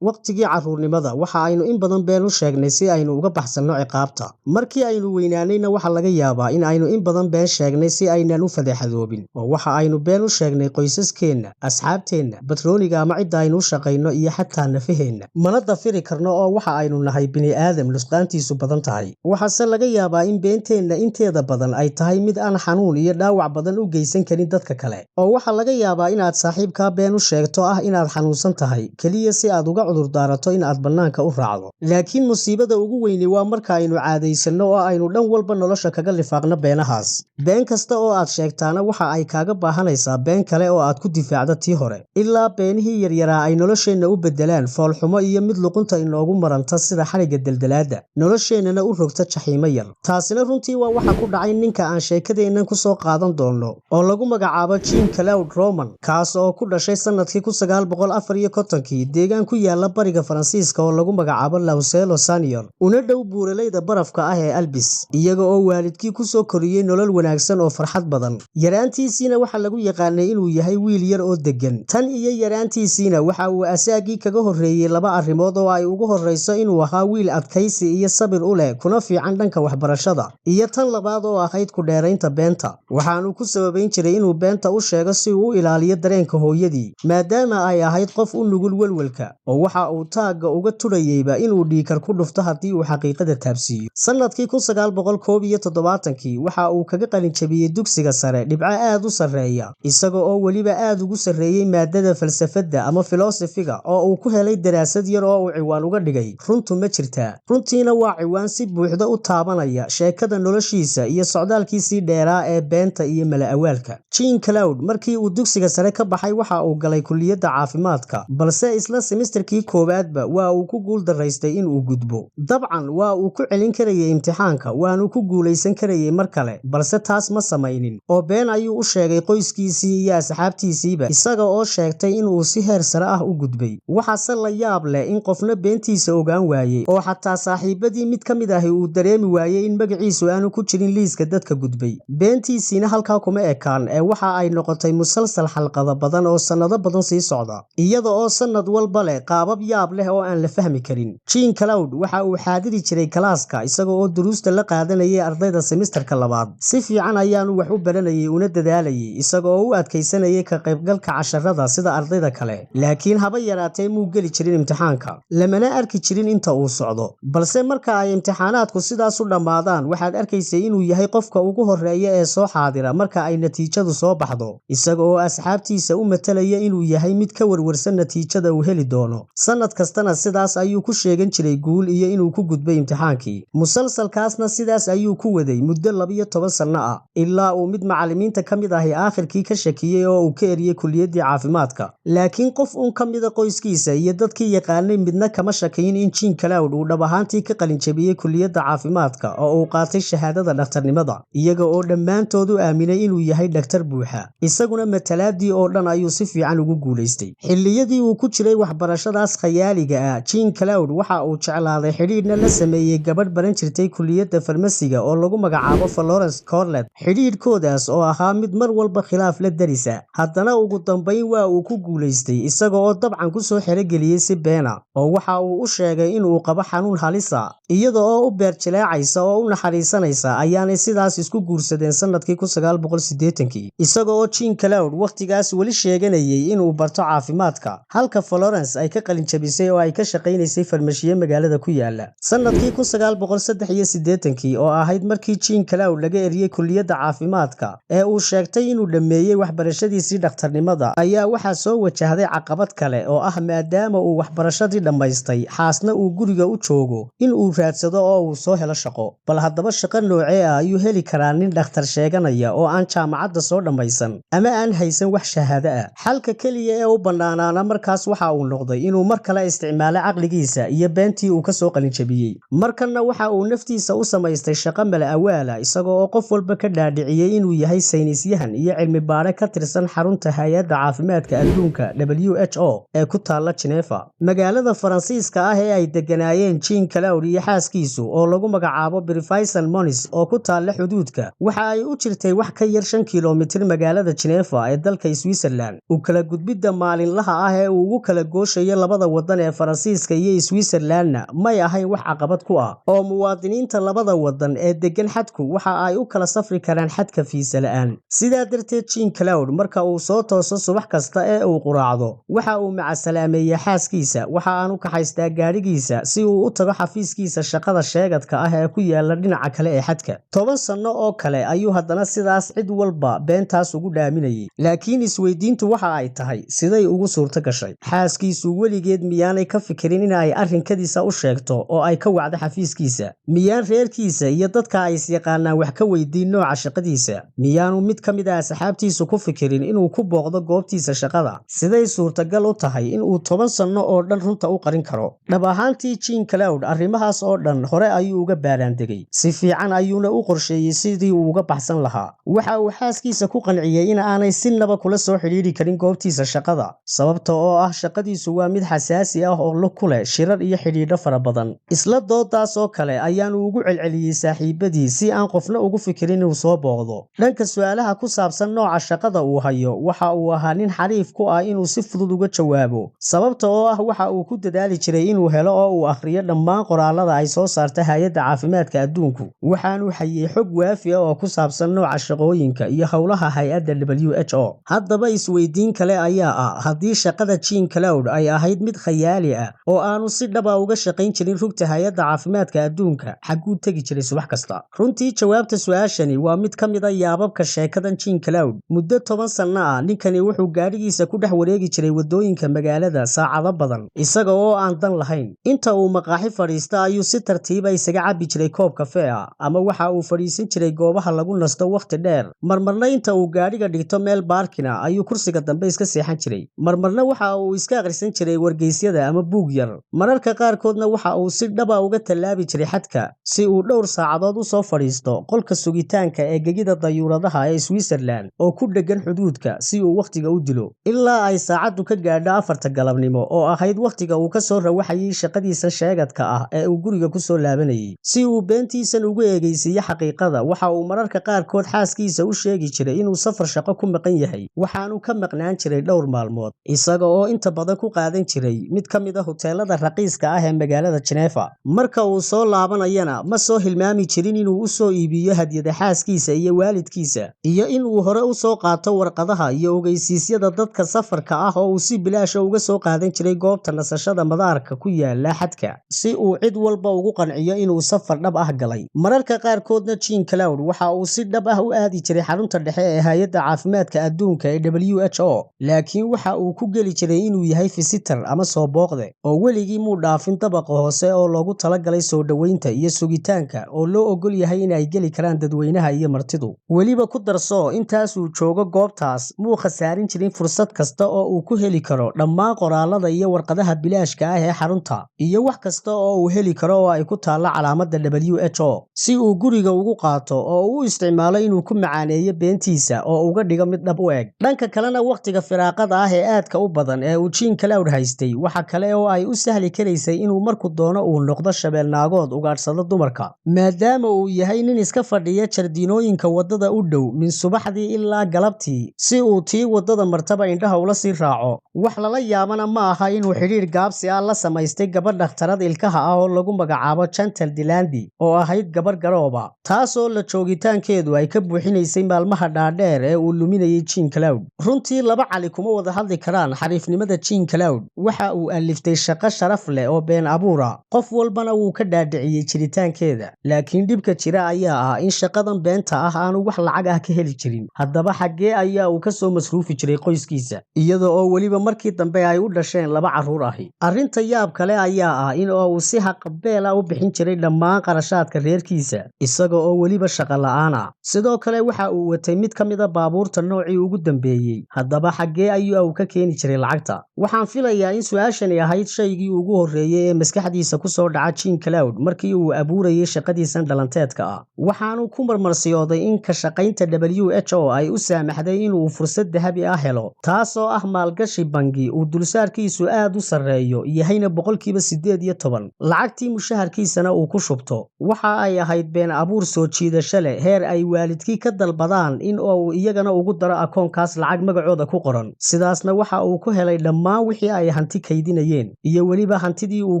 waqtigii carruurnimada waxa aynu in badan been u sheegnay si aynu uga baxsanno ciqaabta. Markii aynu weynaanayna waxa laga yaabaa in aynu in badan been sheegnay si aynan u fadeexadoobin. Oo waxa aynu been u sheegnay qoysaskeenna, asxaabteenna, batrooniga ama cidda aynu u shaqayno iyo xataa nafaheenna. Mana dafiri karno oo waxa aynu nahay bini'aadam nusqaantiisu badan tahay. Waxaase laga yaabaa in beenteenna inteeda badan ay tahay mid aan xanuun iyo dhaawac badan u geysan karin dadka kale. Oo waxa laga yaabaa inaad saaxiibkaa been u sheegto inaad xanuunsan tahay kaliya si aad uga cudur daarato inaad bannaanka u raacdo. Laakiin musiibada ugu weyni waa marka aynu caadaysanno oo aynu dhan walba nolosha kaga lifaaqno beenahaas. Been kasta oo aad sheegtaana waxa ay kaaga baahanaysaa been kale oo aad ku difaacdo tii hore. Ilaa beenihii yaryaraa ay nolosheenna u beddelaan foolxumo iyo mid luqunta inoogu maranta sida xadhigga deldelaadda. Nolosheennana u rogta jaxiimo yar. Taasina runtii waa waxa ku dhacay ninka aan sheekadeennan ku soo qaadan doonno oo lagu magacaabo Jean Claude Roman, kaas oo ku dhashay sanadkii 1954 deegaan ku yaala bariga Faransiiska oo lagu magacaabo Lausanne, una dhow buuraleyda barafka ee Alpes, iyaga oo waalidkii ku soo koriyay nolol wanaagsan oo farxad badan. Yaraantiisiina waxa lagu yaqaanay inuu yahay wiil yar oo degan. Tan iyo yaraantiisiina waxa uu asaagii kaga horreeyay laba arrimood oo ay ugu horreyso inuu ahaa wiil adkaysi iyo sabir u leh kuna fiican dhanka waxbarashada, iyo tan labaad oo ahayd ku dheeraynta beenta. Waxaanu ku sababayn jiray inuu beenta u sheego si uu u ilaaliyo dareenka hooyadii, maadaama ay ahayd qof u nugul welwelka, oo waxa uu taagga uga turayayba inuu dhiikar ku dhufto haddii uu xaqiiqada taabsiiyo. Sanadkii 1971 waxa uu kaga qalin jabiyay dugsiga sare dhibco aad u sarreeya, isaga oo weliba aad ugu sarreeyay maadada falsafadda ama filosofiga oo uu ku helay daraasad yar oo uu ciwaan uga dhigay runtu ma jirtaa. Runtiina waa ciwaan si buuxda u taabanaya sheekada noloshiisa iyo socdaalkiisii dheeraa ee beenta iyo mala-awaalka. Jean Claude markii uu dugsiga sare ka baxay waxa uu galay kulliyadda caafimaadka, balse isla semesterkii koowaadba waa uu ku guul daraystay in uu gudbo. Dabcan waa uu ku celin karayay imtixaanka, waanu ku guulaysan karayay mar kale, balse taas ma samaynin oo been ayuu u sheegay qoyskiisii iyo asxaabtiisiiba, isaga oo sheegtay in uu si heer sare ah u gudbay. Waxaase la yaab leh in qofna beentiisa ogaan waayey, oo xataa saaxiibadii mid ka mid ahi uu dareemi waayey in magaciisu aanu ku jirin liiska dadka gudbay. Beentiisiina halkaa kuma ekaan waxa ay noqotay musalsal xalqado badan oo sannado badan sii socda, iyada oo sannad walba leh qaabab yaab leh oo aan la fahmi karin. Jean Claude waxa uu xaadiri jiray kalaaska isaga oo duruusta la qaadanayay ardayda semesterka labaad. Si fiican ayaanu wax u baranayay una dadaalayay, isaga oo u adkaysanayay ka qaybgalka casharrada sida ardayda kale. Laakiin haba yaraatee muu geli jirin imtixaanka, lamana arki jirin inta uu socdo. Balse marka ay imtixaanaadku sidaas u dhammaadaan, waxaad arkaysay inuu yahay qofka ugu horreeya ee soo xaadira marka ay natiijadu soo baxdo, isaga oo asxaabtiisa u matalaya inuu yahay mid ka warwarsan natiijada uu heli doono. Sanad kastana sidaas ayuu ku sheegan jiray guul iyo inuu ku gudbay imtixaankii. Musalsalkaasna sidaas ayuu ku waday muddo 12 sano ah, ilaa uu mid macallimiinta ka mid ahi aakhirkii ka shakiyay oo uu ka eriyay kulliyaddii caafimaadka. Laakiin qof uun ka mida qoyskiisa iyo dadkii yaqaanay midna kama shakiyin in Jean Claude uu dhab ahaantii ka qalin jabiyay kulliyadda caafimaadka oo uu qaatay shahaadada dhakhtarnimada, iyaga oo dhammaantood u aaminay inuu yahay dhakhtar buuxa. Isaguna matalaadii oo dhan ayuu si fiican ugu guulaystay. Xilliyadii uu ku jiray waxbarashadaas khayaaliga ah, Jean Claude waxa uu jeclaaday xidhiidhna la sameeyay gabadh baran jirtay kulliyadda farmasiga oo lagu magacaabo Florence Corlett. Xidhiidhkoodaas oo ahaa mid mar walba khilaaf la darisa, haddana ugu dambayn waa uu ku guulaystay, isaga oo dabcan ku soo xerogeliyey si beena, oo waxa uu u sheegay inuu qabo xanuun halisa, iyada oo u beerjileecaysa oo u naxariisanaysa ayaanay sidaas isku guursadeen sanadkii 1980, isaga oo Jean Claude waqtigaas weli sheeganayay inuu barto caafimaadka, halka Florence ay ka qalin jabisay oo ay ka shaqaynaysay farmashiye magaalada ku yaala. Sanadkii 1983 oo ahayd markii Jean Claude laga eriyay kulliyadda caafimaadka ee uu sheegtay inuu dhammeeyay waxbarashadiisii dhakhtarnimada, ayaa waxaa soo wajahday caqabad kale oo ah maadaama uu waxbarashadii dhammaystay, xaasna uu guriga u joogo, in uu raadsado oo uu soo helo shaqo. Bal haddaba shaqo noocee ah ayuu heli karaa nin dhakhtar sheeganaya oo aan jaamacadda soo dhammaysan ama aan haysan wax shahaado ah? Xalka keliya ee u bannaanaana markaas waxa uu noqday inuu mar kale isticmaalo caqligiisa iyo beentii uu ka soo qalin jabiyey. Markanna waxa uu naftiisa u samaystay shaqo mala-awaala, isaga oo qof walba ka dhaadhiciyey inuu yahay saynisyahan iyo cilmi baare ka tirsan xarunta hay'adda caafimaadka adduunka WHO ee ku taalla Geneva. Magaalada Faransiiska ah ee ay deganaayeen Jean Claude iyo xaaskiisu oo lagu magacaabo Brifaison Moniz oo ku taalla xuduudka, waxa ay u jirtay wax ka yar 5 kiiloomitir magaalada Geneva ee dalka Switzerland. U kala gudbidda maalinlaha ah ee uu ugu kala gooshayo labada labada wadan ee Faransiiska iyo Switzerland may ahayn wax caqabad ku ah oo muwaadiniinta labada wadan ee degan xadku waxa ay u kala safri karaan xadka fiisa la'aan. Sidaa darteed Jean-Claude marka uu soo tooso subax kasta ee uu quraacdo waxa uu macasalaameeyaa xaaskiisa, waxa aanu ka haystaa gaarigiisa si uu u tago xafiiskiisa shaqada sheegadka ah ee ku yaala dhinaca kale ee xadka. 10 sano oo kale ayuu haddana sidaas cid walba beentaas ugu dhaaminayay. Laakiin isweydiintu waxa ay tahay siday ugu suurto gashay. Xaaskiisu weligeed miyaanay ka fikirin in ay arrinkadiisa u sheegto oo ay ka wacdo xafiiskiisa? Miyaan reerkiisa iyo dadka ay is yaqaanaan wax ka weydiin nooca shaqadiisa? Miyaanu mid ka mid ah asxaabtiisu ku fikirin inuu ku booqdo goobtiisa shaqada? Siday suurtagal u tahay in uu 10 sano oo dhan runta u qarin karo? Dhab ahaantii Jean-Claude arrimahaas oo dhan hore ayuu uga baaraandegay. Si fiican ayuuna u qorsheeyay sidii uu uga baxsan lahaa. Waxa uu xaaskiisa ku qanciyay in aanay sinaba kula soo xiriiri karin goobtiisa shaqada, sababta oo ah shaqadiisu waa mid xasaasi ah oo lug ku leh shirar iyo xidhiidho fara badan. Isla doodaas oo kale ayaanu ugu celceliyay saaxiibadii si aan qofna ugu fikirin inuu soo booqdo. Dhanka su'aalaha ku saabsan nooca shaqada uu hayo, waxa uu ahaa nin xariif ku ah inuu si fudud uga jawaabo, sababta oo ah waxa uu ku dadaali jiray inuu helo oo uu akhriyo dhammaan qoraallada ay soo saarta Hay'adda Caafimaadka Adduunku. Waxaanu hayay xog waafi ah oo ku saabsan nooca shaqooyinka iyo howlaha hay'adda WHO. Haddaba isweydiin kale ayaa ah haddii shaqada Jean-Claude ay ahayd mid khayaali ah oo aanu si dhab ah uga shaqayn jirin rugta Hay'adda Caafimaadka Adduunka, xaguu tagi jiray subax kasta? Runtii jawaabta su'aashani waa mid ka mid ah yaababka sheekadan Jean-Claude. Muddo 10 sano ah ninkani wuxuu gaarigiisa ku dhex wareegi jiray wadooyinka magaalada saacado badan isaga oo aan dan lahayn. Inta uu maqaaxi fadhiista ayuu si tartiib ah isaga cabbi jiray koob kafee ah ama waxa uu fadhiisan jiray goobaha lagu nasto waqti dheer. Marmarna inta uu gaariga dhigto meel baarkin ah ayuu kursiga dambe iska seexan jiray. Marmarna waxa uu iska akhrisan jiray wargeysyada ama buug yar. Mararka qaarkoodna waxa uu si dhab ah uga tallaabi jiray xadka si uu dhowr saacadood u soo fadhiisto qolka sugitaanka ee gegida dayuuradaha ee Switzerland oo ku dhegan xuduudka si uu waqtiga u dilo ilaa ay saacadu ka gaadho 4 galabnimo oo ahayd waqtiga uu ka soo rawaxayay shaqadiisa sheegadka ah ee uu guriga ku soo laabanayay. Si uu beentiisan ugu eegaysiiyo xaqiiqada, waxa uu mararka qaarkood xaaskiisa u sheegi jiray inuu safar shaqo ku maqan yahay, waxaanu ka maqnaan jiray dhowr maalmood, isaga oo inta badan ku qaadan jiray mid ka mid ah hoteelada raqiiska ah ee magaalada Geneva. Marka uu soo laabanayana ma soo hilmaami jirin inuu u soo iibiyo hadiyada xaaskiisa iyo waalidkiisa, iyo in uu hore u soo qaato warqadaha iyo ogeysiisyada dadka safarka ah oo uu si bilaash ah uga soo qaadan jiray goobta nasashada madaarka ku yaala xadka, si uu cid walba ugu qanciyo inuu safar dhab ah galay. Mararka qaarkoodna Jean-Claude waxa uu si dhab ah u aadi jiray xarunta dhexe ee Hay'adda Caafimaadka Adduunka ee WHO, laakiin waxa uu ku geli jiray inuu yahay visitor ama soo booqde, oo weligii muu dhaafin dabaqa hoose oo loogu talagalay soo dhaweynta iyo sugitaanka oo loo ogol yahay in ay geli karaan dadweynaha iyo martidu. Weliba ku darso intaas uu joogo goobtaas muu khasaarin jirin fursad kasta oo uu ku heli karo dhammaan qoraallada iyo warqadaha bilaashka ah ee xarunta iyo wax kasta oo uu heli karo oo ay ku taalla calaamadda WHO si uu guriga ugu qaato oo uu isticmaalo inuu ku macaaneeyo beentiisa oo uga dhigo mid dhab u eg. Dhanka kalena waqtiga firaaqada ah ee aadka u badan ee uu Jean-Claude haystay waxa kale oo ay u sahli karaysay inuu markuu doono uu noqdo shabeelnaagood ugaadhsado dumarka, maadaama uu yahay nin iska fadhiya jardiinooyinka wadada u dhow min subaxdii ilaa galabtii si uu tii wadada martaba indhaha ula sii raaco. Wax lala yaabana ma aha inuu xidhiir gaabsi ah la samaystay gabadh dhakhtarad ilkaha ah oo lagu magacaabo Chantal Dilandi oo ahayd gabar garooba, taasoo la joogitaankeedu ay ka buuxinaysay maalmaha dhaadheer ee uu luminayay Jean-Claude. Runtii laba cali kuma wada hadli karaan xariifnimada Jean-Claude. Waxa uu aliftay shaqo sharaf leh oo been abuura, qof walbana wuu ka dhaadhiciyay jiritaankeeda, laakiin dhibka jira ayaa ah in shaqadan beenta ah aanu wax lacag ah ka heli jirin. Haddaba xaggee ayaa uu ka soo masruufi jiray qoyskiisa, iyada oo weliba markii dambe ay u dhasheen 2 carruur ahi? Arrinta yaab kale ayaa ah in uu si haqabeel ah u bixin jiray dhammaan qarashaadka reerkiisa isaga oo weliba shaqo la'aan ah. Sidoo kale waxa uu watay mid ka mid ah baabuurta noocii ugu dambeeyay. Haddaba xaggee ayuu ka keeni jiray lacagta? Waxaan filayaa in su'aashani ahayd shaygii ugu horreeyay ee maskaxdiisa ku soo dhaca Jean-Claude markii uu abuurayay shaqadiisan dhalanteedka ah. Waxaanu ku marmarsiyooday in ka shaqaynta WHO ay u saamaxday inuu fursad dahabi ah helo, taasoo ah maalgashi bangi uu dulsaarkiisu aad u sarreeyo yahayna 18%, lacagtii mushaharkiisana uu ku shubto. Waxa ay ahayd been abuur soo jiidasho leh heer ay waalidkii ka dalbadaan in uu iyagana ugu daro akoonkaas lacag magacooda ku qoran. Sidaasna waxa uu ku helay dhammaan wixii ay hanti kaydinayeen iyo weliba hantidii uu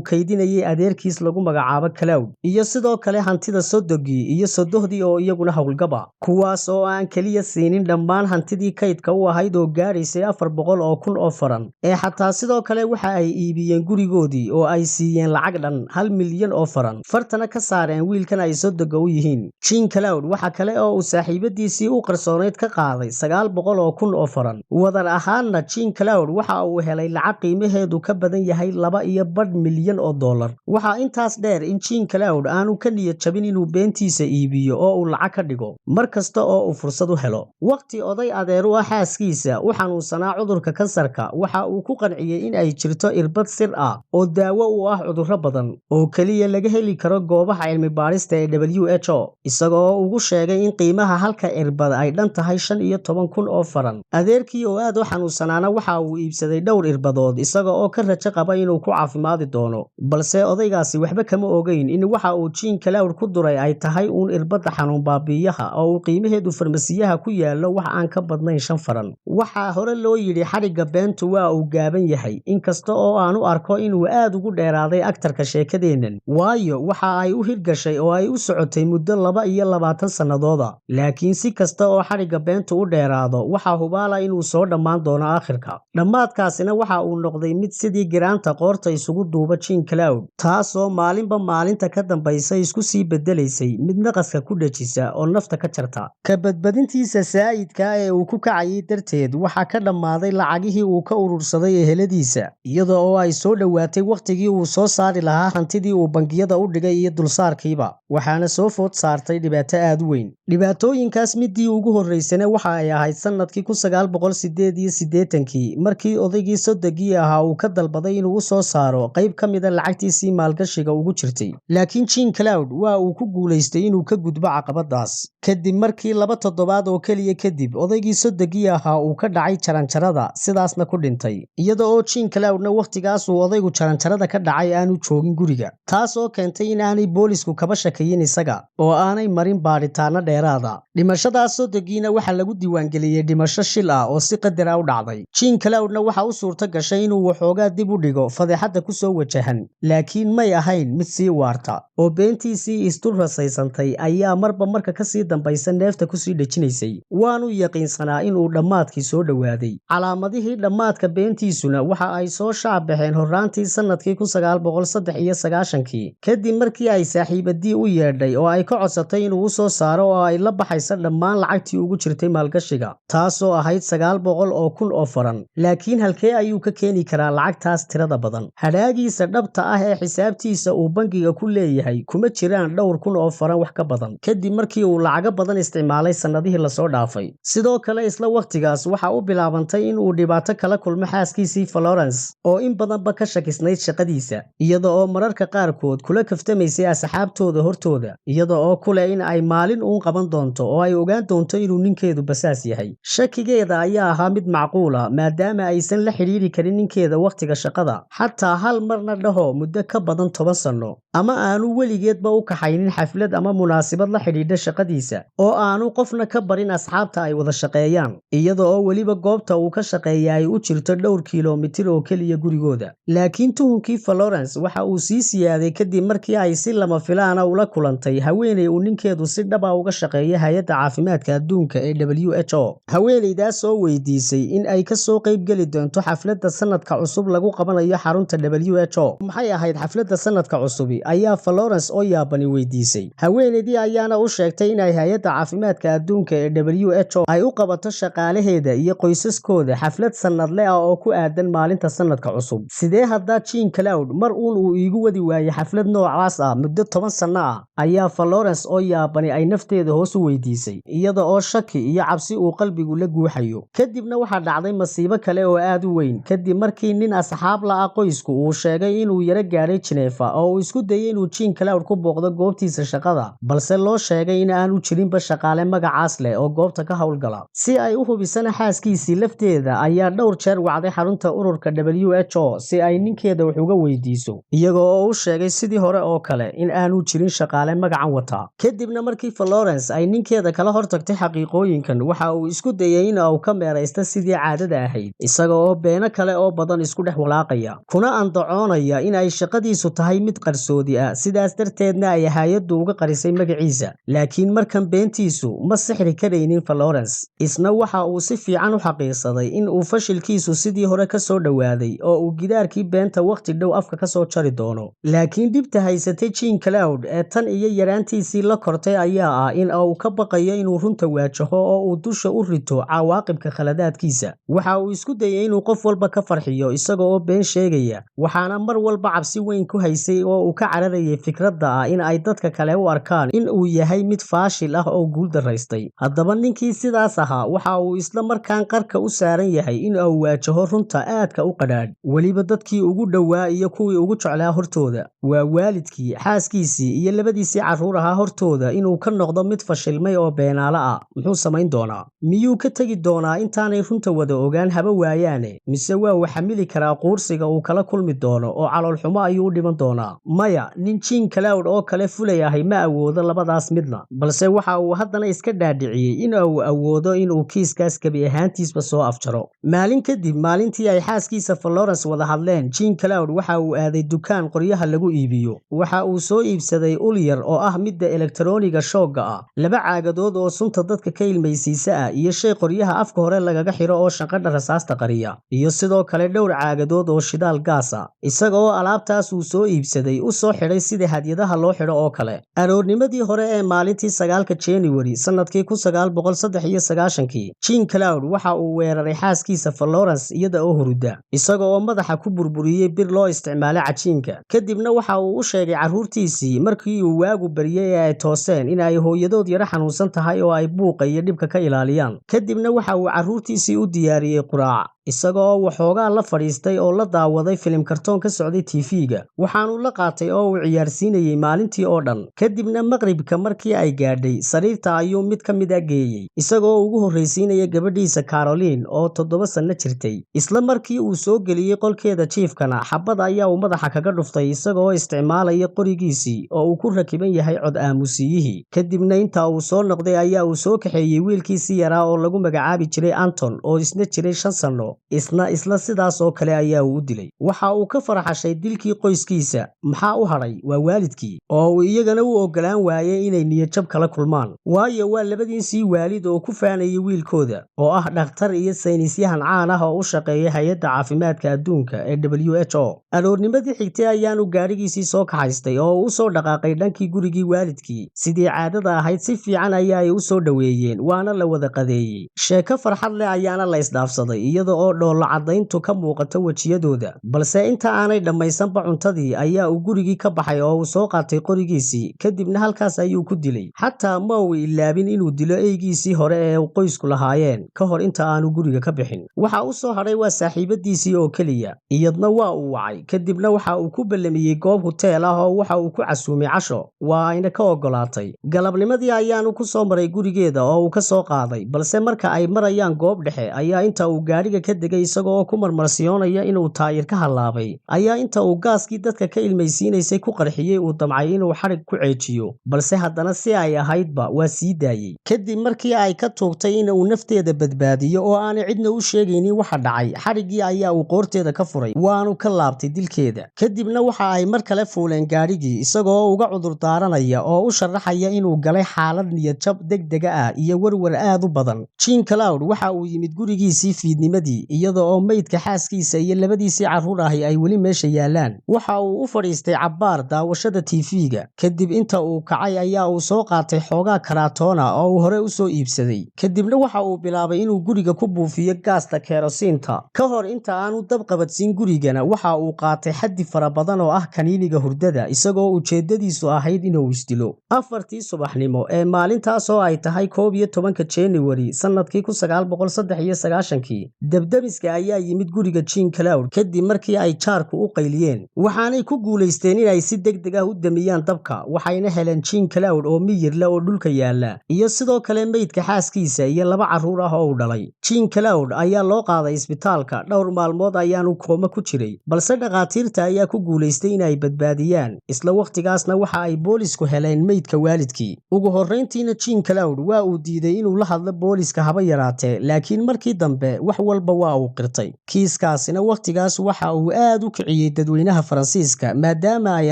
kaydinayay adeerkiis lagu magacaabo Cloud iyo sidoo kale hantida sodogii iyo sodohdii oo iyaguna howlgaba kuwaas oo aan kaliya siinin dhammaan hantidii kaydka u ahayd oo gaadhaysay 400 oo kun oo faran xataa sidoo kale waxa ay iibiyeen gurigoodii oo ay siiyeen lacag dhan 1 milyan oo faran fartana ka saareen wiilkan ay sodoga u yihiin Jean Cloud waxa kale oo uu saaxiibadiisii u qarsooneyd ka qaaday 900 oo kun oo faran wadar ahaanna Jean Cloud waxa uu helay lacag qiimaheedu ka badan yahay 2.5 milyan oo dollar waxa intaas dheer in Jean Cloud aanu ka niyad jabin inuu beentiisa iibiyo oo uu lacag ka dhigo markasta oo uu fursad u helo waqti oday adeer u ah xaaskiisa u xanuunsanaa cudurka kansarka waxa uu ku qanciyay in ay jirto irbad sir ah oo daawo u ah cudurro badan oo kaliya laga heli karo goobaha cilmi baarista ee WHO isagoo ugu sheegay in qiimaha halka irbad ay dhan tahay 15 kun oo faran adeerkii oo aad u xanuunsanaana waxa uu iibsaday dhowr irbadood isaga oo ka rajo qaba inuu ku caafimaadi doono balse odaygaasi waxba kama ogeyn in waxa uu Jean Cloud ku duray ay tahay uun irbada xanuun baabiyaha oo uu qiimaheedu farmasiyaha ku yaalo wax aan ka badnayn 5 faran waxa hore loo yiri xariga beentu waa uu gaaban yahay inkasta oo aan u arko inuu aad ugu dheeraaday aktarka sheekadeenan waayo waxa ay u hirgashay oo ay u socotay muddo 22 sanadooda laakiin si kasta oo xariga beentu u dheeraado waxa hubaala inuu soo dhammaan doono aakhirka dhammaadkaasina waxa uu noqday mid sidii giraanta qoorta isugu duuba Jean Cloud taasoo maalinba maalinta ka dambaysa isku sii bedelaysay mid naqaska ku dhajisa oo nafta ka jarta ka badbadintiisa saayidka ee uu ku kacayay darteed waxa ka dhammaaday lacagihii uu ka urursaday eheladiisa iyadoo oo ay soo dhowaatay waqtigii uu soo saari lahaa hantidii uu bangiyada u dhigay iyo dulsaarkiiba waxaana soo food saartay dhibaato aad u weyn dhibaatooyinkaas midii ugu horeysana waxa ay ahayd sanadkii 1988 markii odaygii sodogii ahaa uu ka dalbaday inuu soo saaro qayb ka mid ah lacagtiisii maalgashiga ugu jirtay laakiin Jean Cloud waa uu ku guuleystay inuu ka gudbo caqabadaas kadib markii 2 toddobaad oo kaliya kadib odaygii sodogii ahaa uu ka dhacay jaranjarada sidaasna ku dhintay iyadoo oo Jean Cloudna waqtigaas uu odaygu jaranjarada ka dhacay aanu joogin guriga taas oo keentay in aanay boolisku kaba shakayin isaga oo aanay marin baaritaano dheeraada dhimashadaas sodogiina waxa lagu diiwaangeliyay dhimasho shil ah oo si qadar ah u dhacday Jean Cloudna waxa uu suurto gashay inuu waxoogaa dib u dhigo fadeexada ku soo wajahan laakiin may ahayn mid sii waarta oo beentiisii istur rasaysantay ayaa marba marka ka sii dambaysa neefta ku sii dhajinaysay waanu yaqiinsanaa inuu dhammaadkii soo dhawaaday calaamadihii dhammaadka beentiisuna waxa ay soo shaabaxeen horraantii sanadkii 1993 kadib markii ay saaxiibadii u yeedhay oo ay ka codsatay inuu u soo saaro oo ay la baxayso dhammaan lacagtii ugu jirtay maalgashiga taasoo ahayd 900 oo kun oo faran laakiin halkee ayuu ka keeni karaa lacagtaas tirada badan hadhaagiisa dhabta ah ee xisaabtiisa uu bangiga ku leeyahay kuma jiraan dhowr kun oo faran wax ka badan kadib markii uu lacago badan isticmaalay sanadihii la soo dhaafay sidoo kale isla waqtigaas waxa uu bilaabantay in uu dhibaato kala kulmo xaaskiisii Florence oo in badanba ka shakisnayd shaqadiisa iyada oo mararka qaarkood kula kaftamaysay asxaabtooda hortooda iyada oo kule in ay maalin uun qaban doonto oo ay ogaan doonto inuu ninkeedu basaas yahay shakigeeda ayaa ahaa mid macquul ah maadaama aysan la xiriiri karin ninkeeda waqtiga shaqada xataa hal marna dhaho muddo ka badan 10 sano ama aanu weligeedba u kaxaynin xaflad ama munaasabad la xidhiidha shaqadiisa oo aanu qofna ka barin asxaabta ay wada shaqeeyaan iyada oo weliba goobta uu ka shaqeeya ay u jirto dhowr kiiloomitir oo keliya gurigooda laakiin tuhunkii Florence waxa uu sii siyaaday kadib markii ay si lama filaan ah ula kulantay haweeney uu ninkeedu si dhab ah uga shaqeeyo hay'adda caafimaadka adduunka ee WHO haweeneydaas oo weydiisay in ay ka soo qayb geli doonto xafladda sanadka cusub lagu qabanayo xarunta WHO maxay ahayd xafladda sanadka cusub ayaa Florence oo yaabani weydiisay haweeneydii ayaana u sheegtay in ay hay'adda caafimaadka adduunka ee WHO ay u qabato shaqaalaheeda iyo qoysaskooda xaflad sanadle ah oo ku aadan maalinta sanadka cusub sidee hadda Jean Cloud mar uu iigu wadi waayay xaflad noocaas ah muddo 10 sano ah ayaa Florence oo yaabani ay nafteeda hoos u weydiisay iyada oo shaki iyo cabsi uu qalbigu la guuxayo kadibna waxa dhacday masiibo kale oo aad u weyn kadib markii nin asxaab la ah qoysku uu sheegay inuu yara gaaray Geneva oo uu isku dayay inuu Jean Cloud ku booqdo goobtiisa shaqada balse loo sheegay in aanu jirinba shaqaale magacaas leh oo goobta ka howlgala. Si ay u hubisana xaaskiisii lafteeda ayaa dhowr jeer wacday xarunta ururka WHO si ay ninkeeda wax uga weydiiso, iyaga oo u sheegay sidii hore oo kale in aanu jirin shaqaale magacan wata. Kadibna markii Florence ay ninkeeda kala hortagtay xaqiiqooyinkan, waxa uu isku dayay in uu ka meeraysto sidii caadada ahayd, isaga oo beeno kale oo badan isku dhex walaaqaya, kuna andacoonaya in ay shaqadiisu tahay mid qarsoodi ah, sidaas darteedna ay hay'addu uga qarisay magaciisa. Laakiin markan beentiisu ma sixri karaynin Florence. Isna waxa uu si fiican u xaqiiqsaday in uu fashilkiisu sidii hore ka soo dhawaaday oo uu gidaarkii beenta waqti dhow afka ka soo jari doono. Laakiin dhibta haysatay Jean Claude ee tan iyo yaraantiisii la kortay ayaa ah in uu ka baqayo inuu runta waajaho oo uu dusha u rito cawaaqibka khaladaadkiisa. Waxa uu isku dayay inuu qof walba ka farxiyo isaga oo been sheegaya, waxaana mar walba cabsi weyn ku haysay oo uu ka cararayay fikradda ah in ay dadka kale u arkaan in uu yahay mid faashil ah oo guul daraystay. Haddaba ninkii sidaas ahaa waxa uu isla markaan qarka u saaran yahay in uu waajaho runta aadka u qadhaadh, weliba dadkii ugu dhowaa iyo kuwii ugu jeclaa hortooda. Waa waalidkii, xaaskiisii iyo labadiisii carruur ahaa hortooda inuu ka noqdo mid fashilmay oo beenaale ah. Muxuu samayn doonaa? Miyuu ka tegi doonaa intaanay runta wada ogaan haba waayaane, mise waa uu xamili karaa quursiga uu kala kulmi doono oo calool xumo ayuu u dhiman doonaa? Maya, nin Jean Claude oo kale fulay ahi ma awoodo labadaas midna, balse waxa uu haddana iska dhaadhiciyey in uu awoodo inuu kiiskaas gebi ahaantiisba soo afjaro. Maalin kadib maalintii ay xaaskiisa Florence wada hadleen, Jean Claude waxa uu aaday dukaan qoryaha lagu iibiyo. Waxa uu soo iibsaday ul yar oo ah midda elektarooniga shoogga ah, 2 caagadood oo sunta dadka ka ilmaysiisa ah, iyo shay qoryaha afka hore lagaga xiro oo shanqadha rasaasta qariya, iyo sidoo kale dhowr caagadood oo shidaal gaas ah. Isaga oo alaabtaas uu soo iibsaday u soo xidhay sida hadyadaha loo xidho oo kale. Aroornimadii hore ee maalintii 9 January sanadkii 1993, Jean Claude waxa uu weeraray xaaskiisa Florence iyada oo hurda, isaga oo madaxa ku burburiyey bir loo isticmaalay cajiinka. Kadibna waxa uu u sheegay carruurtiisii markii uu waagu baryay ee ay tooseen in ay hooyadood yara xanuunsan tahay oo ay buuqa iyo dhibka ka ilaaliyaan. Kadibna waxa uu carruurtiisii u diyaariyey quraac, isaga oo waxoogaa la fadhiistay oo la daawaday filim kartoon ka socday TV-ga. Waxaanu la qaatay oo uu ciyaarsiinayay maalintii oo dhan. Kadibna maqribka markii ay gaadhay, sariirta ayuu mid ka mid ah geeyey, isaga oo ugu horreysiinaya gabadhiisa Caroline oo 7 sano jirtay. Isla markii uu soo geliyey qolkeeda jiifkana, xabad ayaa uu madaxa kaga dhuftay isaga oo isticmaalaya qorigiisii oo uu ku rakiban yahay cod aamusiyihii. Kadibna inta uu soo noqday ayaa uu soo kaxeeyey wiilkiisii yaraa oo lagu magacaabi jiray Anton oo isna jiray 5 sano. Isla sidaas oo kale ayaa uu u dilay. Waxa uu ka farxashay dilkii qoyskiisa. Maxaa u hadhay? Waa waalidkii, oo uu iyagana u ogolaan waayay inay niyad-jab kala kulmaan, waayo waa labadiisii waalid oo ku faanayay wiilkooda oo ah dhakhtar iyo saynisyahan caan ah oo u shaqeeya hay'adda caafimaadka adduunka ee WHO. Aroornimadii xigtay ayaanu gaadhigiisii soo kaxaystay oo u soo dhaqaaqay dhankii gurigii waalidkii. Sidii caadada ahayd si fiican ayaa ay u soo dhoweeyeen, waana la wada qadeeyey. Sheeko farxad leh ayaana la isdhaafsaday, iyada oo dhoolla caddayntu ka muuqato wejiyadooda. Balse inta aanay dhammaysanba cuntadii ayaa uu gurigii ka baxay oo uu soo qaatay qorigiisii, kadibna halkaas ayuu ku dilay. Xataa ma uu ilaabin inuu dilo eygiisii hore ee uu qoysku lahaayeen ka hor inta aanu guriga ka bixin. Waxa u soo hadhay waa saaxiibadiisii oo keliya, iyadna waa uu wacay. Kadibna waxa uu ku ballamiyey goob huteel ah oo waxa uu ku casuumay casho, waa ayna ka ogolaatay. Galabnimadii ayaanu ku soo maray gurigeeda oo uu ka soo qaaday, balse marka ay marayaan goob dhexe ayaa inta uu gaadhiga ka degay isaga oo ku marmarsiyoonaya inuu taayir ka halaabay, ayaa inta uu gaaskii dadka ka ilmaysiinaysay ku qarxiyey uu damcay inuu xadhig ku ceejiyo, balse haddana si ay ahaydba waa sii daayey. Kadib markii ay ka tuugtay in uu nafteeda badbaadiyo oo aanay cidna u sheegaynin waxa dhacay, xadhiggii ayaa uu qoorteeda ka furay, waanu ka laabtay dilkeeda. Kadibna waxa ay mar kale fuuleen gaadhigii isagoo uga cudur daaranaya oo u sharaxaya inuu galay xaalad niyad-jab degdega ah iyo warwar aad u badan. Jean Claude waxa uu yimid gurigiisii fiidnimadii iyada oo meydka xaaskiisa iyo labadiisii carruur ahi ay weli meesha yaalaan. Waxa uu u fadhiistay cabbaar daawashada TV-ga. Kadib inta uu kacay ayaa uu soo qaatay xoogaa karaatoona oo uu hore u soo iibsaday. Kadibna waxa uu bilaabay inuu guriga ku buufiyo gaasta kerosiinta. Ka hor inta aanu dab qabadsiin gurigana waxa uu qaatay xaddi fara badan oo ah kaniiniga hurdada, isagoo ujeedadiisu ahayd inuu isdilo. 4tii subaxnimo ee maalintaas oo ay tahay 11 January sanadkii 1993, dab-damiska ayaa yimid guriga Jean Claude kadib markii ay jaarku u qayliyeen, waxaanay ku guulaysteen inay si degdeg ah u damiyaan dabka, waxayna heleen Jean Claude oo miyir leh oo dhulka yaala, iyo sidoo kale meydka xaaskiisa iyo 2 carruur ah oo uu dhalay. Jean Claude ayaa loo qaaday isbitaalka, dhowr maalmood ayaanu kooma ku jiray, balse dhaqaatiirta ayaa ku guulaystay inay badbaadiyaan. Isla waqtigaasna waxa ay boolisku heleen meydka waalidkii. Ugu horreyntiina Jean Claude waa uu diiday inuu la hadlo booliska haba yaraatee, laakiin markii dambe wax walba waa uu qirtay. Kiiskaasina waqtigaas waxa uu aad u kiciyey dadweynaha Faransiiska maadaama ay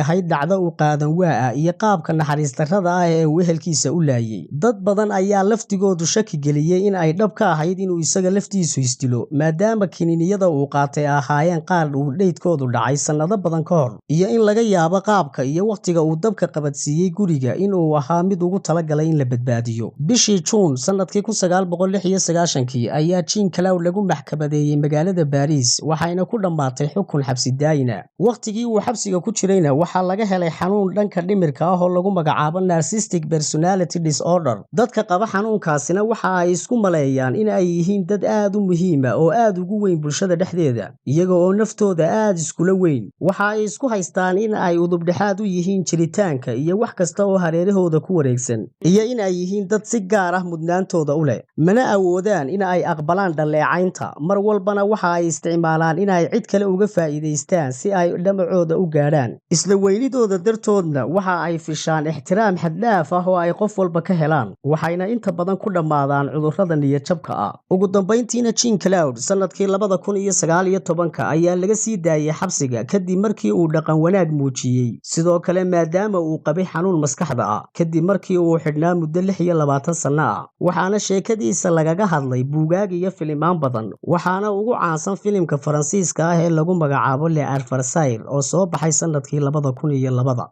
ahayd dhacdo u qaadan waa iyo qaabka naxariis darrada ah ee uu ehelkiisa u laayay. Dad badan ayaa laftigoodu shaki geliyey in ay dhab ka ahayd inuu isaga laftiisu isdilo, maadaama kiniiniyada uu qaatay ahaayeen qaar uu dheydkoodu dhacay sannado badan ka hor, iyo in laga yaabo qaabka iyo waqtiga uu dabka qabadsiiyey guriga inuu ahaa mid ugu talagalay in la badbaadiyo. Bishii Juun sanadkii 1996 ayaa Jean Claude lagu maxkamadeeyey magaalada Paris, waxayna ku dhammaatay xukun xabsi daayina. Waqtigii uu xabsiga ku jirayna waxaa laga helay xanuun dhanka dhimirka ah oo lagu magacaabo narcissistic personality disorder. Dadka qaba xanuunkaasina waxa ay isku maleeyaan in ay yihiin dad aad u muhiim ah oo aad ugu weyn bulshada dhexdeeda, iyaga oo naftooda aad iskula weyn. Waxa ay isku haystaan in ay udub dhexaad u yihiin jiritaanka iyo wax kasta oo hareerahooda ku wareegsan, iyo in ay yihiin dad si gaar ah mudnaantooda u leh, mana awoodaan in ay aqbalaan dhaleecaynta. Mar walbana waxa ay isticmaalaan in ay cid kale uga faa'iidaystaan si ay dhamacooda u gaadhaan. Isla weynidooda dartoodna waxa ay fishaan ixtiraam xad dhaaf ah oo ay qof walba ka helaan, waxayna inta badan ku dhammaadaan cudurrada niyad-jabka ah. Ugu dambeyntiina Jean Claude sanadkii 2019 ayaa laga sii daayay xabsiga kadib markii uu dhaqan wanaag muujiyey, sidoo kale maadaama uu qabay xanuun maskaxda ah, kadib markii uu xidhnaa muddo 26 sano ah. Waxaana sheekadiisa lagaga hadlay buugaag iyo filimaan badan, waxaana ugu caansan filimka Faransiiska ah ee lagu magacaabo Le Arc-en-Ciel oo soo baxay sanadkii 2002.